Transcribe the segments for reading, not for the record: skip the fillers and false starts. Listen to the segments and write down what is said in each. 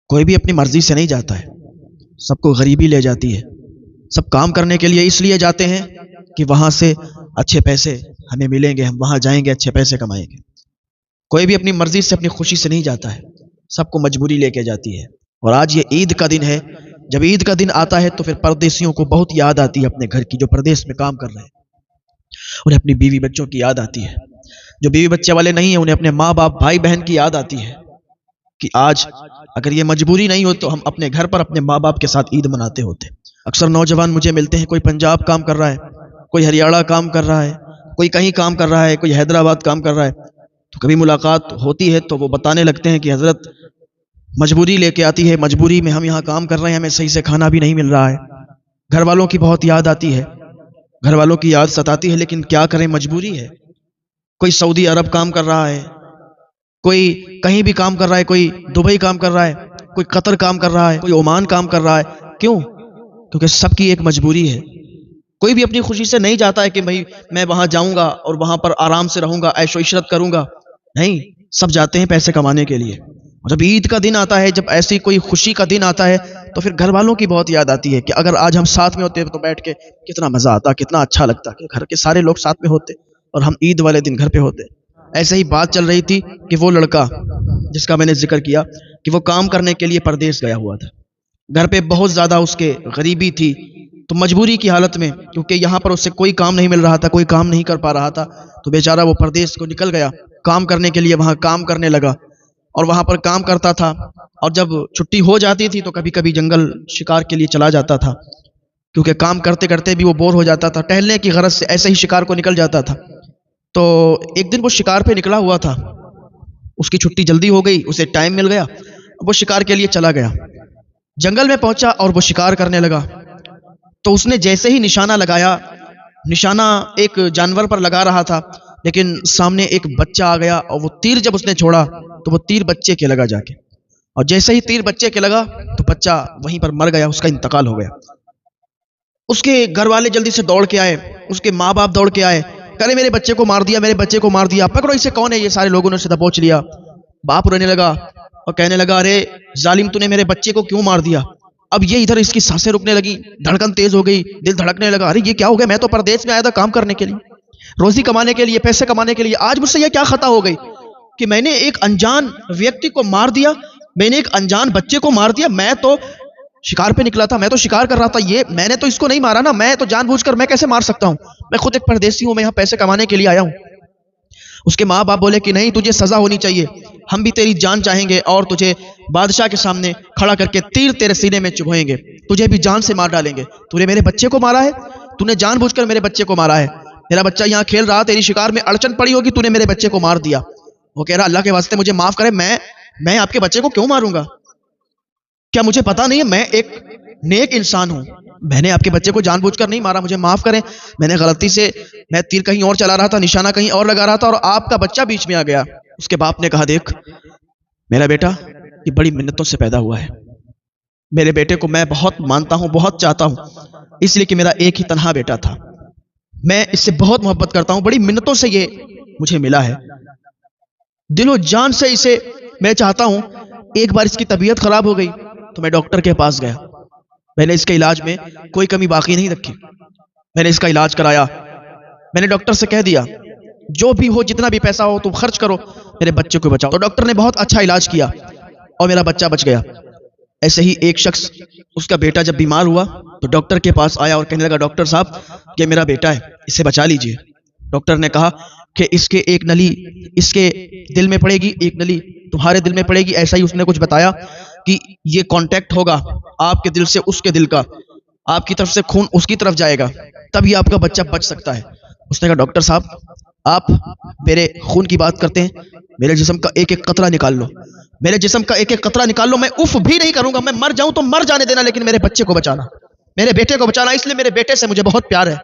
کوئی بھی اپنی مرضی سے نہیں جاتا ہے، سب کو غریبی لے جاتی ہے۔ سب کام کرنے کے لیے اس لیے جاتے ہیں کہ وہاں سے اچھے پیسے ہمیں ملیں گے، ہم وہاں جائیں گے، اچھے پیسے کمائیں گے۔ کوئی بھی اپنی مرضی سے، اپنی خوشی سے نہیں جاتا ہے، سب کو مجبوری لے کے جاتی ہے۔ اور آج یہ عید کا دن ہے، جب عید کا دن آتا ہے تو پھر پردیسیوں کو بہت یاد آتی ہے اپنے گھر کی، جو پردیس میں کام کر رہے ہیں انہیں اپنی بیوی بچوں کی یاد آتی ہے، جو بیوی بچے والے نہیں ہیں انہیں اپنے ماں باپ بھائی بہن کی یاد آتی ہے کہ آج اگر یہ مجبوری نہیں ہو تو ہم اپنے گھر پر اپنے ماں باپ کے ساتھ عید مناتے ہوتے۔ اکثر نوجوان مجھے ملتے ہیں، کوئی پنجاب کام کر رہا ہے، کوئی ہریانہ کام کر رہا ہے، کوئی کہیں کام کر رہا ہے، کوئی حیدرآباد کام کر رہا ہے، تو کبھی ملاقات ہوتی ہے تو وہ بتانے لگتے ہیں کہ حضرت مجبوری لے کے آتی ہے، مجبوری میں ہم یہاں کام کر رہے ہیں، ہمیں صحیح سے کھانا بھی نہیں مل رہا ہے، گھر والوں کی بہت یاد آتی ہے، گھر والوں کی یاد ستاتی ہے، لیکن کیا کریں، مجبوری ہے۔ کوئی سعودی عرب کام کر رہا ہے، کوئی کہیں بھی کام کر رہا ہے، کوئی دبئی کام کر رہا ہے، کوئی قطر کام کر رہا ہے، کوئی عمان کام کر رہا ہے۔ کیوں؟ کیونکہ سب کی ایک مجبوری ہے۔ کوئی بھی اپنی خوشی سے نہیں جاتا ہے کہ بھائی میں وہاں جاؤں گا اور وہاں پر آرام سے رہوں گا، عیش و عشرت کروں گا، نہیں، سب جاتے ہیں پیسے کمانے کے لیے۔ اور جب عید کا دن آتا ہے، جب ایسی کوئی خوشی کا دن آتا ہے تو پھر گھر والوں کی بہت یاد آتی ہے کہ اگر آج ہم ساتھ میں ہوتے تو بیٹھ کے کتنا مزہ آتا، کتنا اچھا لگتا کہ گھر کے سارے لوگ ساتھ میں ہوتے اور ہم عید والے دن گھر پہ ہوتے۔ ایسے ہی بات چل رہی تھی کہ وہ لڑکا جس کا میں نے ذکر کیا کہ وہ کام کرنے کے لیے پردیس گیا ہوا تھا، گھر پہ بہت زیادہ اس کے غریبی تھی، تو مجبوری کی حالت میں، کیونکہ یہاں پر اس سے کوئی کام نہیں مل رہا تھا، کوئی کام نہیں کر پا رہا تھا، تو بیچارہ وہ پردیس کو نکل گیا کام کرنے کے لیے، وہاں کام کرنے لگا اور وہاں پر کام کرتا تھا۔ اور جب چھٹی ہو جاتی تھی تو کبھی کبھی جنگل شکار کے لیے چلا جاتا تھا، کیونکہ کام کرتے کرتے بھی وہ بور ہو جاتا تھا، ٹہلنے کی غرض سے ایسے ہی شکار کو نکل جاتا تھا۔ تو ایک دن وہ شکار پہ نکلا ہوا تھا، اس کی چھٹی جلدی ہو گئی، اسے ٹائم مل گیا، وہ شکار کے لیے چلا گیا، جنگل میں پہنچا اور وہ شکار کرنے لگا۔ تو اس نے جیسے ہی نشانہ لگایا، نشانہ ایک جانور پر لگا رہا تھا، لیکن سامنے ایک بچہ آ گیا اور وہ تیر جب اس نے چھوڑا تو وہ تیر بچے کے لگا جا کے، اور جیسے ہی تیر بچے کے لگا تو بچہ وہیں پر مر گیا، اس کا انتقال ہو گیا۔ اس کے گھر والے جلدی سے دوڑ کے آئے، اس کے ماں باپ دوڑ کے آئے، کہے میرے بچے کو مار دیا، میرے بچے کو مار دیا، پکڑو اسے، کون ہے یہ؟ سارے لوگوں نے اسے دبوچ لیا۔ باپ رونے لگا اور کہنے لگا، ارے ظالم، تو نے میرے بچے کو کیوں مار دیا؟ اب یہ ادھر اس کی سانسیں رکنے لگی، دھڑکن تیز ہو گئی، دل دھڑکنے لگا، ارے یہ کیا ہو گیا؟ میں تو پردیس میں آیا تھا کام کرنے کے لیے، روزی کمانے کے لیے، پیسے کمانے کے لیے، آج مجھ سے یہ کیا خطا ہو گئی کہ میں نے ایک انجان ویکتی کو مار دیا، میں نے ایک انجان بچے کو مار دیا، میں تو شکار پہ نکلا تھا، میں تو شکار کر رہا تھا، یہ میں نے تو اس کو نہیں مارا نا، میں تو جان بوجھ کر میں کیسے مار سکتا ہوں؟ میں خود ایک پردیسی ہوں، میں یہاں پیسے کمانے کے لیے آیا ہوں۔ اس کے ماں باپ بولے کہ نہیں، تجھے سزا ہونی چاہیے، ہم بھی تیری جان چاہیں گے اور تجھے بادشاہ کے سامنے کھڑا کر کے تیر تیرے سینے میں چبھوئیں گے، تجھے بھی جان سے مار ڈالیں گے، تو نے میرے بچے کو مارا ہے، تو نے جان بوجھ کر میرے بچے کو مارا ہے، میرا بچہ یہاں کھیل رہا، تیری شکار میں اڑچن پڑی ہوگی، تو نے میرے بچے کو مار دیا۔ وہ کہہ رہا، اللہ کے واسطے مجھے معاف کرے، میں آپ کے بچے کو کیوں ماروں گا؟ کیا مجھے پتا نہیں ہے میں ایک نیک انسان ہوں؟ میں نے آپ کے بچے کو جان بوجھ کر نہیں مارا، مجھے معاف کریں، میں نے غلطی سے، میں تیر کہیں اور چلا رہا تھا، نشانہ کہیں اور لگا رہا تھا اور آپ کا بچہ بیچ میں آ گیا۔ اس کے باپ نے کہا، دیکھ میرا بیٹا یہ بڑی منتوں سے پیدا ہوا ہے، میرے بیٹے کو میں بہت مانتا ہوں، بہت چاہتا ہوں، اس لیے کہ میرا ایک ہی تنہا بیٹا تھا، میں اس سے بہت محبت کرتا ہوں، بڑی منتوں سے یہ مجھے ملا ہے، دل و جان سے اسے میں چاہتا ہوں۔ ایک بار اس کی طبیعت خراب ہو گئی تو میں ڈاکٹر کے پاس گیا، میں نے اس کے علاج میں کوئی کمی باقی نہیں رکھی، میں نے اس کا علاج کرایا، میں نے ڈاکٹر سے کہہ دیا جو بھی ہو، جتنا بھی پیسہ ہو تم خرچ کرو، میرے بچے کو بچاؤ، تو ڈاکٹر نے بہت اچھا علاج کیا اور میرا بچہ بچ گیا۔ ایسے ہی ایک شخص، اس کا بیٹا جب بیمار ہوا تو ڈاکٹر کے پاس آیا اور کہنے لگا، ڈاکٹر صاحب یہ میرا بیٹا ہے، اسے بچا لیجئے۔ ڈاکٹر نے کہا کہ اس کے ایک نلی اس کے دل میں پڑے گی، ایک نلی تمہارے دل میں پڑے گی، ایسا ہی اس نے کچھ بتایا کہ یہ کانٹیکٹ ہوگا آپ کے دل سے اس کے دل کا، آپ کی طرف سے خون اس کی طرف جائے گا، تب ہی آپ کا بچہ بچ سکتا ہے۔ اس نے کہا، ڈاکٹر صاحب آپ میرے خون کی بات کرتے ہیں، میرے جسم کا ایک ایک قطرہ نکال لو، میرے جسم کا ایک ایک قطرہ نکال لو، میں اف بھی نہیں کروں گا، میں مر جاؤں تو مر جانے دینا، لیکن میرے بچے کو بچانا، میرے بیٹے کو بچانا، اس لیے میرے بیٹے سے مجھے بہت پیار ہے،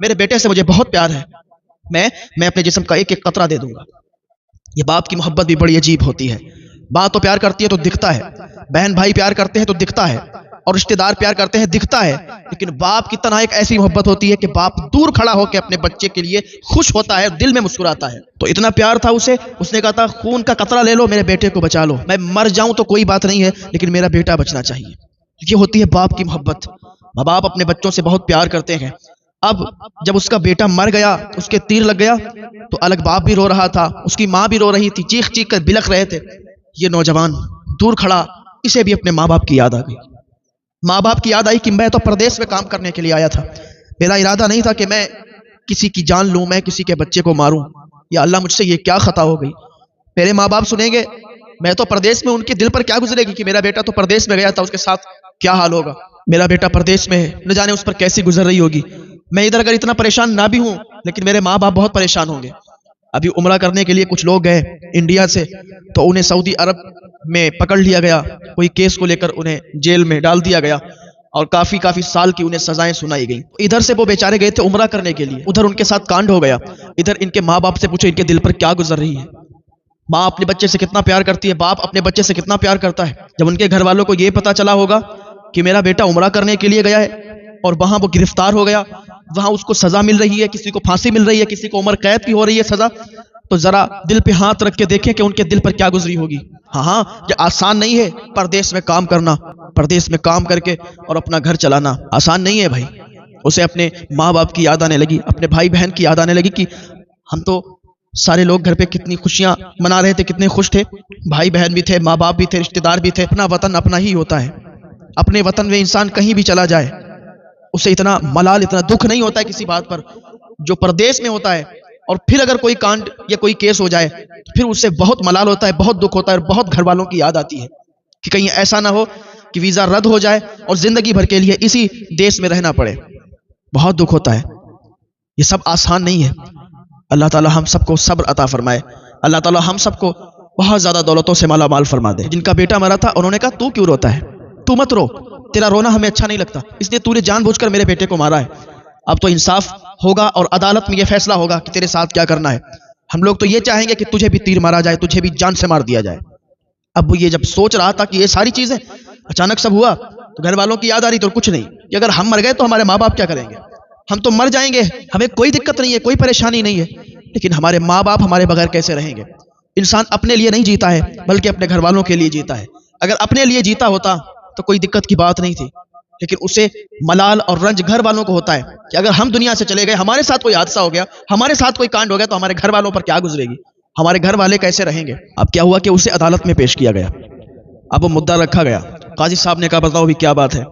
میرے بیٹے سے مجھے بہت پیار ہے، میں اپنے جسم کا ایک ایک قطرہ دے دوں گا۔ یہ باپ کی محبت بھی بڑی عجیب ہوتی ہے، ماں تو پیار کرتی ہے تو دکھتا ہے، بہن بھائی پیار کرتے ہیں تو دکھتا ہے، اور رشتے دار پیار کرتے ہیں دکھتا ہے، لیکن باپ کی تنہا ایک ایسی محبت ہوتی ہے کہ باپ دور کھڑا ہو کے اپنے بچے کے لیے خوش ہوتا ہے، دل میں مسکراتا ہے. تو اتنا پیار تھا اسے، اس نے کہا تھا خون کا قطرہ لے لو، میرے بیٹے کو بچا لو، میں مر جاؤں تو کوئی بات نہیں ہے لیکن میرا بیٹا بچنا چاہیے. یہ ہوتی ہے باپ کی محبت. ماں باپ اپنے بچوں سے بہت پیار کرتے ہیں. اب جب اس کا بیٹا مر گیا، اس کے تیر لگ گیا، تو الگ باپ بھی رو رہا تھا، اس کی ماں بھی رو رہی تھی، چیخ چیخ کر بلک رہے تھے. یہ نوجوان دور کھڑا، اسے بھی اپنے ماں باپ کی یاد آ گئی. ماں باپ کی یاد آئی کہ میں تو پردیس میں کام کرنے کے لیے آیا تھا، میرا ارادہ نہیں تھا کہ میں کسی کی جان لوں، میں کسی کے بچے کو ماروں. یا اللہ مجھ سے یہ کیا خطا ہو گئی. میرے ماں باپ سنیں گے میں تو پردیس میں، ان کے دل پر کیا گزرے گی کہ میرا بیٹا تو پردیس میں گیا تھا، اس کے ساتھ کیا حال ہوگا. میرا بیٹا پردیس میں ہے، نہ جانے اس پر کیسی گزر رہی ہوگی. میں ادھر اگر اتنا پریشان نہ بھی ہوں لیکن میرے ماں باپ بہت پریشان ہوں گے. ابھی عمرہ کرنے کے لیے کچھ لوگ گئے انڈیا سے، تو انہیں سعودی عرب میں پکڑ لیا گیا، کوئی کیس کو لے کر انہیں جیل میں ڈال دیا گیا اور کافی سال کی انہیں سزائیں سنائی گئیں. ادھر سے وہ بیچارے گئے تھے عمرہ کرنے کے لیے، ادھر ان کے ساتھ کانڈ ہو گیا. ادھر ان کے ماں باپ سے پوچھو ان کے دل پر کیا گزر رہی ہے. ماں اپنے بچے سے کتنا پیار کرتی ہے، باپ اپنے بچے سے کتنا پیار کرتا ہے. جب ان کے گھر والوں کو یہ پتا چلا ہوگا کہ میرا بیٹا عمرہ کرنے کے لیے گیا ہے اور وہاں وہ گرفتار ہو گیا، وہاں اس کو سزا مل رہی ہے، کسی کو پھانسی مل رہی ہے، کسی کو عمر قید کی ہو رہی ہے سزا، تو ذرا دل پہ ہاتھ رکھ کے دیکھیں کہ ان کے دل پر کیا گزری ہوگی. ہاں یہ آسان نہیں ہے پردیس میں کام کرنا، پردیس میں کام کر کے اور اپنا گھر چلانا آسان نہیں ہے بھائی. اسے اپنے ماں باپ کی یاد آنے لگی، اپنے بھائی بہن کی یاد آنے لگی کہ ہم تو سارے لوگ گھر پہ کتنی خوشیاں منا رہے تھے، کتنے خوش تھے، بھائی بہن بھی تھے، ماں باپ بھی تھے، رشتے دار بھی تھے. اپنا وطن اپنا ہی ہوتا ہے. اپنے وطن میں انسان کہیں بھی چلا جائے اسے اتنا ملال، اتنا دکھ نہیں ہوتا ہے کسی بات پر جو پردیس میں ہوتا ہے. اور پھر اگر کوئی کانڈ یا کوئی کیس ہو جائے پھر اس سے بہت ملال ہوتا ہے، بہت دکھ ہوتا ہے، اور بہت گھر والوں کی یاد آتی ہے کہ کہیں ایسا نہ ہو کہ ویزا رد ہو جائے اور زندگی بھر کے لیے اسی دیش میں رہنا پڑے. بہت دکھ ہوتا ہے. یہ سب آسان نہیں ہے. اللہ تعالی ہم سب کو صبر عطا فرمائے. اللہ تعالی ہم سب کو بہت زیادہ دولتوں سے مالا مال فرما دے. جن کا بیٹا مرا تھا انہوں نے کہا تو کیوں روتا ہے، تو مت رو، تیرا رونا ہمیں اچھا نہیں لگتا، اس لیے تو نے جان بوجھ کر میرے بیٹے کو مارا ہے. اب تو انصاف ہوگا اور عدالت میں یہ فیصلہ ہوگا کہ تیرے ساتھ کیا کرنا ہے. ہم لوگ تو یہ چاہیں گے کہ تجھے بھی تیر مارا جائے، تجھے بھی جان سے مار دیا جائے. اب وہ یہ جب سوچ رہا تھا کہ یہ ساری چیزیں اچانک سب ہوا تو گھر والوں کی یاد آ رہی تو کچھ نہیں کہ اگر ہم مر گئے تو ہمارے ماں باپ کیا کریں گے. ہم تو مر جائیں گے، ہمیں کوئی دقت نہیں ہے، کوئی پریشانی نہیں ہے، لیکن ہمارے ماں باپ ہمارے بغیر کیسے رہیں گے. انسان اپنے لیے نہیں جیتا ہے بلکہ اپنے گھر والوں کے لیے جیتا ہے. اگر اپنے لیے جیتا ہوتا تو کوئی دقت کی بات نہیں تھی، لیکن اسے ملال اور رنج گھر والوں کو ہوتا ہے کہ اگر ہم دنیا سے چلے گئے، ہمارے ساتھ کوئی حادثہ ہو گیا، ہمارے ساتھ کوئی کانڈ ہو گیا تو ہمارے گھر والوں پر کیا گزرے گی، ہمارے گھر والے کیسے رہیں گے. اب کیا ہوا کہ اسے عدالت میں پیش کیا گیا. اب وہ مدعا رکھا گیا. قاضی صاحب نے کہا بتاؤ بھی کیا بات ہے.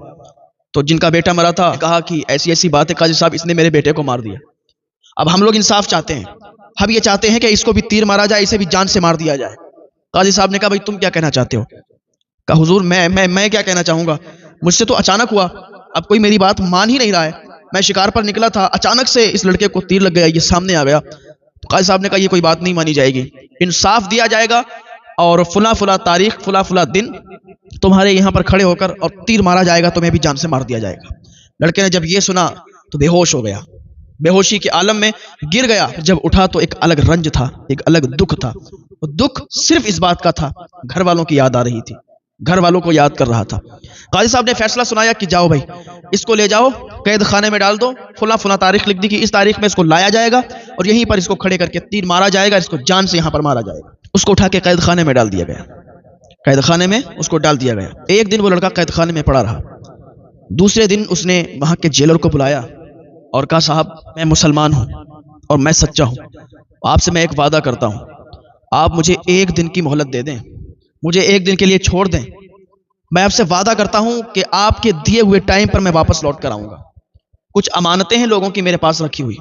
تو جن کا بیٹا مرا تھا کہا کہ ایسی ایسی بات ہے قاضی صاحب، اس نے میرے بیٹے کو مار دیا. اب ہم لوگ انصاف چاہتے ہیں، ہم یہ چاہتے ہیں کہ اس کو بھی تیر مارا جائے، اسے بھی جان سے مار دیا جائے. قاضی صاحب نے کہا بھائی تم کیا کہنا چاہتے ہو. کہا حضور میں کیا کہنا چاہوں گا، مجھ سے تو اچانک ہوا، اب کوئی میری بات مان ہی نہیں رہا ہے. میں شکار پر نکلا تھا، اچانک سے اس لڑکے کو تیر لگ گیا، یہ سامنے آ گیا. تو قاضی صاحب نے کہا یہ کوئی بات نہیں مانی جائے گی، انصاف دیا جائے گا اور فلاں فلاں تاریخ فلاں فلاں دن تمہارے یہاں پر کھڑے ہو کر اور تیر مارا جائے گا، تمہیں بھی جان سے مار دیا جائے گا. لڑکے نے جب یہ سنا تو بے ہوش ہو گیا، بے ہوشی کے عالم میں گر گیا. جب اٹھا تو ایک الگ رنج تھا، ایک الگ دکھ تھا. دکھ صرف اس بات کا تھا گھر والوں کی یاد آ رہی تھی، گھر والوں کو یاد کر رہا تھا. قاضی صاحب نے فیصلہ سنایا کہ جاؤ بھائی اس کو لے جاؤ قید خانے میں ڈال دو، فلاں فلاں تاریخ لکھ دی کہ اس تاریخ میں اس کو لایا جائے گا اور یہیں پر اس کو کھڑے کر کے تیر مارا جائے گا، اس کو جان سے یہاں پر مارا جائے گا. اس کو اٹھا کے قید خانے میں ڈال دیا گیا، قید خانے میں اس کو ڈال دیا گیا. ایک دن وہ لڑکا قید خانے میں پڑا رہا. دوسرے دن اس نے وہاں کے جیلر کو بلایا اور کہا صاحب میں مسلمان ہوں اور میں سچا ہوں، آپ سے میں ایک وعدہ کرتا ہوں، آپ مجھے ایک دن کی مہلت دے دیں، مجھے ایک دن کے لیے چھوڑ دیں. میں آپ سے وعدہ کرتا ہوں کہ آپ کے دیے ہوئے ٹائم پر میں واپس لوٹ کر آؤں گا. کچھ امانتیں ہیں لوگوں کی میرے پاس رکھی ہوئی،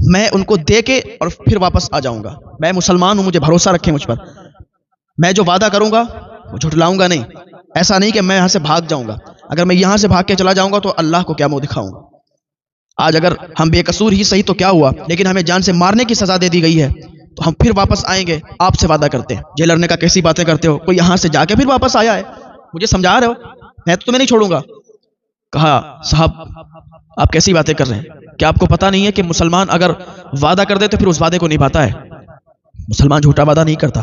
میں ان کو دے کے اور پھر واپس آ جاؤں گا. میں مسلمان ہوں، مجھے بھروسہ رکھیں مجھ پر. میں جو وعدہ کروں گا وہ جھٹلاؤں گا نہیں. ایسا نہیں کہ میں یہاں سے بھاگ جاؤں گا. اگر میں یہاں سے بھاگ کے چلا جاؤں گا تو اللہ کو کیا منہ دکھاؤں گا. آج اگر ہم بے قصور ہی صحیح تو کیا ہوا، لیکن ہمیں جان سے مارنے کی سزا دے دی گئی ہے تو ہم پھر واپس آئیں گے، آپ سے وعدہ کرتے ہیں. جیلر نے کہا کیسی باتیں کرتے ہو، کوئی یہاں سے جا کے پھر واپس آیا ہے، مجھے سمجھا رہے ہو، میں تو تمہیں نہیں چھوڑوں گا. کہا صاحب آپ کیسی باتیں کر رہے ہیں، کیا آپ کو پتا نہیں ہے کہ مسلمان اگر وعدہ کر دے تو پھر اس وعدے کو نبھاتا ہے. مسلمان جھوٹا وعدہ نہیں کرتا.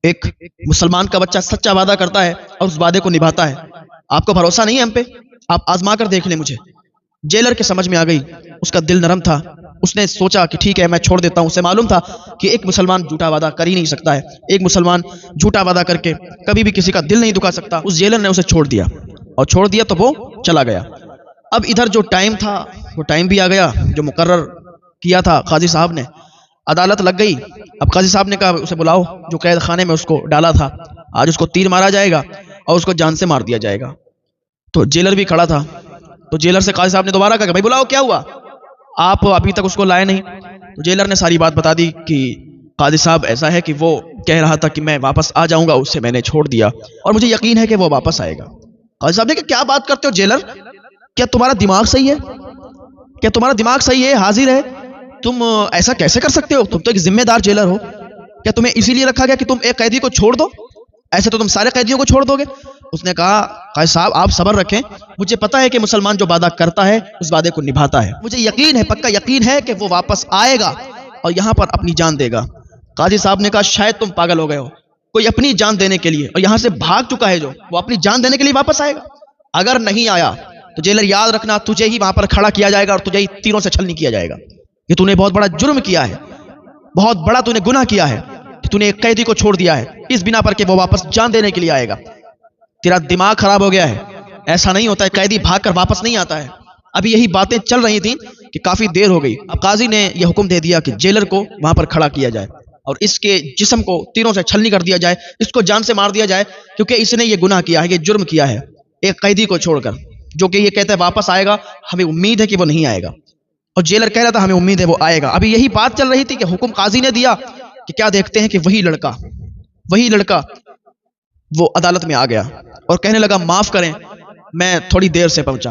ایک مسلمان کا بچہ سچا وعدہ کرتا ہے اور اس وعدے کو نبھاتا ہے. آپ کو بھروسہ نہیں ہے ہم پہ؟ آپ آزما کر دیکھ لیں مجھے۔ جیلر کے سمجھ میں آ گئی، اس کا دل نرم تھا، اس نے سوچا کہ ٹھیک ہے میں چھوڑ دیتا ہوں۔ اسے معلوم تھا کہ ایک مسلمان جھوٹا وعدہ کر ہی نہیں سکتا ہے، ایک مسلمان جھوٹا وعدہ کر کے کبھی بھی کسی کا دل نہیں دکھا سکتا۔ اس جیلر نے اسے چھوڑ دیا، اور چھوڑ دیا تو وہ چلا گیا۔ اب ادھر جو ٹائم تھا وہ ٹائم بھی آ گیا جو مقرر کیا تھا قاضی صاحب نے۔ عدالت لگ گئی۔ اب قاضی صاحب نے کہا اسے بلاؤ جو قید خانے میں اس کو ڈالا تھا، آج اس کو تیر مارا جائے گا اور اس کو جان سے مار دیا جائے گا۔ تو جیلر بھی کھڑا تھا، تو جیلر سے قاضی صاحب نے دوبارہ کہا کہ بھائی بلاؤ، کیا ہوا، آپ ابھی تک اس کو لائے نہیں۔ تو جیلر نے ساری بات بتا دی کہ قاضی صاحب ایسا ہے کہ وہ کہہ رہا تھا کہ میں واپس آ جاؤں گا، اسے میں نے چھوڑ دیا اور مجھے یقین ہے کہ وہ واپس آئے گا۔ قاضی صاحب نے کہا کیا بات کرتے ہو جیلر، کیا تمہارا دماغ صحیح ہے؟ کیا تمہارا دماغ صحیح ہے، حاضر ہے؟ تم ایسا کیسے کر سکتے ہو؟ تم تو ایک ذمہ دار جیلر ہو۔ کیا تمہیں اسی لیے رکھا گیا کہ تم ایک قیدی کو چھوڑ دو؟ ایسے تو تم سارے قیدیوں کو چھوڑ دو گے۔ اس نے کہا قاضی صاحب آپ صبر رکھیں، مجھے پتا ہے کہ مسلمان جو وعدہ کرتا ہے اس وعدے کو نبھاتا ہے، مجھے یقین ہے، پکا یقین ہے کہ وہ واپس آئے گا اور یہاں پر اپنی جان دے گا۔ قاضی صاحب نے کہا شاید تم پاگل ہو گئے ہو، کوئی اپنی جان دینے کے لیے اور یہاں سے بھاگ چکا ہے جو وہ اپنی جان دینے کے لیے واپس آئے گا؟ اگر نہیں آیا تو جیلر یاد رکھنا تجھے ہی وہاں پر کھڑا کیا جائے گا اور تجھے ہی تیروں سے چھلنی کیا جائے گا۔ یہ تو نے بہت بڑا جرم کیا ہے، بہت بڑا تو نے گناہ کیا ہے کہ تو نے ایک قیدی کو چھوڑ دیا ہے اس بنا پر کہ وہ واپس جان دینے کے لیے آئے گا۔ تیرا دماغ خراب ہو گیا ہے، ایسا نہیں ہوتا ہے، قیدی بھاگ کر واپس نہیں آتا ہے۔ ابھی یہی باتیں چل رہی تھیں کہ کافی دیر ہو گئی۔ اب قاضی نے یہ حکم دے دیا کہ جیلر کو وہاں پر کھڑا کیا جائے اور اس کے جسم کو تیروں سے چھلنی کر دیا جائے، اس کو جان سے مار دیا جائے، کیونکہ اس نے یہ گناہ کیا ہے، یہ جرم کیا ہے ایک قیدی کو چھوڑ کر، جو کہ یہ کہتا ہے واپس آئے گا، ہمیں امید ہے کہ وہ نہیں آئے گا، اور جیلر کہہ رہا تھا ہمیں امید ہے وہ آئے گا۔ ابھی یہی بات چل رہی تھی کہ حکم قاضی نے دیا کہ کیا دیکھتے ہیں کہ وہی لڑکا وہ عدالت میں آ گیا اور کہنے لگا معاف کریں میں تھوڑی دیر سے پہنچا،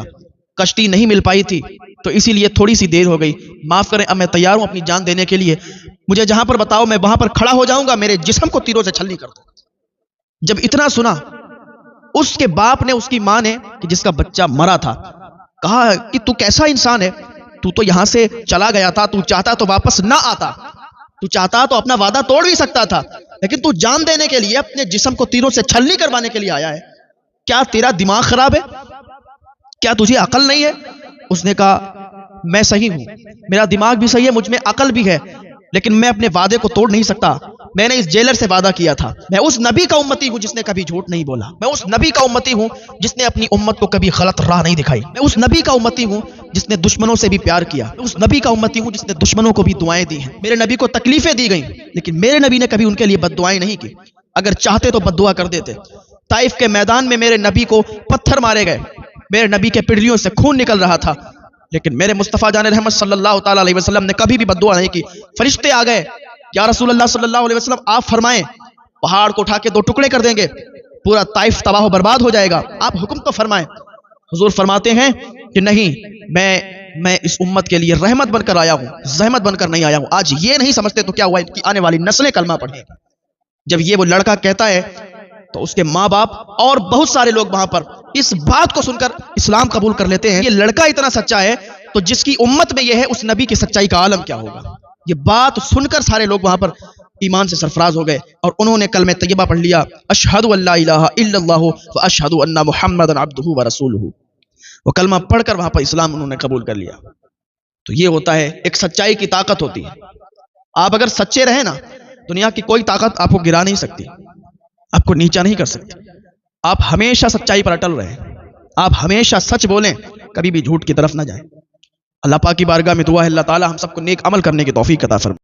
کشتی نہیں مل پائی تھی تو اسی لیے تھوڑی سی دیر ہو گئی، معاف کریں، اب میں تیار ہوں اپنی جان دینے کے لیے، مجھے جہاں پر بتاؤ میں وہاں پر کھڑا ہو جاؤں گا، میرے جسم کو تیروں سے چھلنی کر دو۔ جب اتنا سنا اس کے باپ نے، اس کی ماں نے کہ جس کا بچہ مرا تھا، کہا کہ تو کیسا انسان ہے، تو تو یہاں سے چلا گیا تھا، تو چاہتا تو واپس نہ آتا، تو چاہتا تو اپنا وعدہ توڑ بھی سکتا تھا، لیکن تو جان دینے کے لیے اپنے جسم کو تیروں سے چھلنی کروانے کے لیے آیا ہے، کیا تیرا دماغ خراب ہے؟ کیا تجھے عقل نہیں ہے؟ اس نے کہا میں صحیح ہوں، میرا دماغ بھی صحیح ہے، مجھ میں عقل بھی ہے، لیکن میں اپنے وعدے کو توڑ نہیں سکتا۔ میں نے اس جیلر سے وعدہ کیا تھا، میں اس نبی کا امتی ہوں جس نے کبھی جھوٹ نہیں بولا، میں اس نبی کا امتی ہوں جس نے اپنی امت کو کبھی غلط راہ نہیں دکھائی، میں اس نبی کا امتی ہوں جس نے دشمنوں سے بھی پیار کیا، میں اس نبی کا امتی ہوں جس نے دشمنوں کو بھی دعائیں دی ہیں۔ میرے نبی کو تکلیفیں دی گئیں لیکن میرے نبی نے کبھی ان کے لیے بد دعائیں نہیں کی، اگر چاہتے تو بد دعا کر دیتے۔ طائف کے میدان میں میرے نبی کو پتھر مارے گئے، میرے نبی کے پنڈلیوں سے خون نکل رہا تھا، لیکن میرے مصطفیٰ جان رحمت صلی اللہ تعالی علیہ وسلم نے کبھی بھی بد دعا نہیں کی۔ فرشتے آ گئے، یا رسول اللہ صلی اللہ علیہ وسلم آپ فرمائیں، پہاڑ کو اٹھا کے 2 ٹکڑے کر دیں گے، پورا طائف تباہ و برباد ہو جائے گا، آپ حکم تو فرمائیں۔ حضور فرماتے ہیں کہ نہیں، میں اس امت کے لیے رحمت بن کر آیا ہوں، زحمت بن کر نہیں آیا ہوں۔ آج یہ نہیں سمجھتے تو کیا ہوا، ان کی آنے والی نسلیں کلمہ پڑھیں۔ جب یہ وہ لڑکا کہتا ہے تو اس کے ماں باپ اور بہت سارے لوگ وہاں پر اس بات کو سن کر اسلام قبول کر لیتے ہیں۔ یہ لڑکا اتنا سچا ہے تو جس کی امت میں یہ ہے اس نبی کی سچائی کا عالم کیا ہوگا۔ یہ بات سن کر سارے لوگ وہاں پر ایمان سے سرفراز ہو گئے اور انہوں نے کلمہ طیبہ پڑھ لیا، اشہد ان لا الہ الا اللہ واشہد ان محمد عبدہ ورسولہ۔ وہ کلمہ پڑھ کر وہاں پر اسلام انہوں نے قبول کر لیا۔ تو یہ ہوتا ہے، ایک سچائی کی طاقت ہوتی ہے۔ آپ اگر سچے رہیں نا، دنیا کی کوئی طاقت آپ کو گرا نہیں سکتی، آپ کو نیچا نہیں کر سکتی۔ آپ ہمیشہ سچائی پر اٹل رہیں، آپ ہمیشہ سچ بولیں، کبھی بھی جھوٹ کی طرف نہ جائیں۔ اللہ پاک کی بارگاہ میں دعا ہے اللہ تعالی ہم سب کو نیک عمل کرنے کی توفیق عطا فرمائے۔